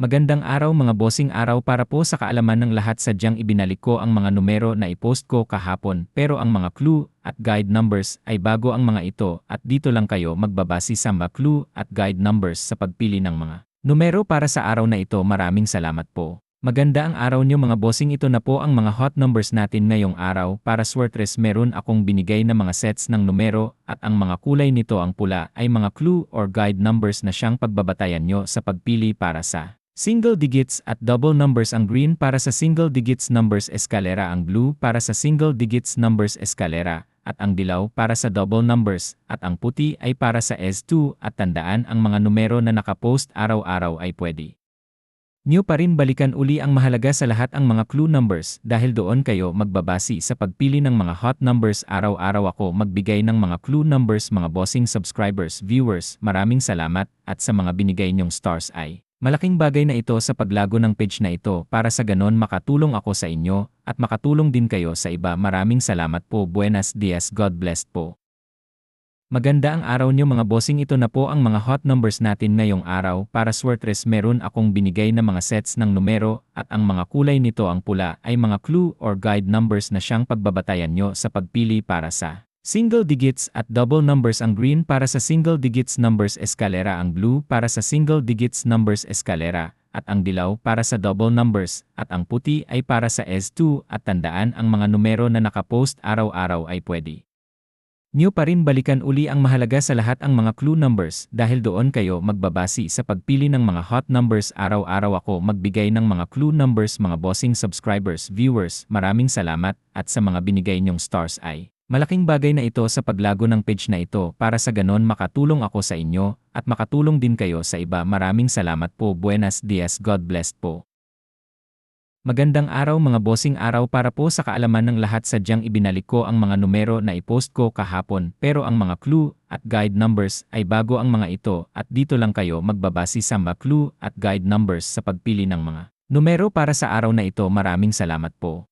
Magandang araw mga bossing, araw para po sa kaalaman ng lahat. Sadyang ibinalik ko ang mga numero na ipost ko kahapon, pero ang mga clue at guide numbers ay bago ang mga ito, at dito lang kayo magbabase sa mga clue at guide numbers sa pagpili ng mga numero para sa araw na ito. Maraming salamat po. Maganda ang araw nyo mga bossing, ito na po ang mga hot numbers natin ngayong araw. Para swertres, meron akong binigay na mga sets ng numero at ang mga kulay nito, ang pula ay mga clue or guide numbers na siyang pagbabatayan nyo sa pagpili para sa single digits at double numbers. Ang green para sa single digits numbers eskalera, ang blue para sa single digits numbers eskalera, at ang dilaw para sa double numbers, at ang puti ay para sa S2. At tandaan, ang mga numero na nakapost araw-araw ay pwede nyo pa rin balikan uli. Ang mahalaga sa lahat ang mga clue numbers, dahil doon kayo magbabasi sa pagpili ng mga hot numbers. Araw-araw ako magbigay ng mga clue numbers mga bossing subscribers, viewers. Maraming salamat, at sa mga binigay nyong stars ay malaking bagay na ito sa paglago ng page na ito, para sa ganon makatulong ako sa inyo at makatulong din kayo sa iba. Maraming salamat po. Buenos dias, God bless po. Maganda ang araw nyo mga bossing, ito na po ang mga hot numbers natin ngayong araw. Para swertres, meron akong binigay na mga sets ng numero at ang mga kulay nito, ang pula ay mga clue or guide numbers na siyang pagbabatayan nyo sa pagpili para sa single digits at double numbers. Ang green para sa single digits numbers eskalera, ang blue para sa single digits numbers eskalera, at ang dilaw para sa double numbers, at ang puti ay para sa S2. At tandaan, ang mga numero na nakapost araw-araw ay pwede nyo pa rin balikan uli. Ang mahalaga sa lahat ang mga clue numbers, dahil doon kayo magbabasi sa pagpili ng mga hot numbers. Araw-araw ako magbigay ng mga clue numbers mga bossing subscribers, viewers. Maraming salamat, at sa mga binigay nyong stars ay malaking bagay na ito sa paglago ng page na ito, para sa ganon makatulong ako sa inyo at makatulong din kayo sa iba. Maraming salamat po. Buenos dias, God bless po. Magandang araw mga bossing, araw para po sa kaalaman ng lahat. Sadyang ibinalik ko ang mga numero na ipost ko kahapon, pero ang mga clue at guide numbers ay bago ang mga ito, at dito lang kayo magbabase sa mga clue at guide numbers sa pagpili ng mga numero para sa araw na ito. Maraming salamat po.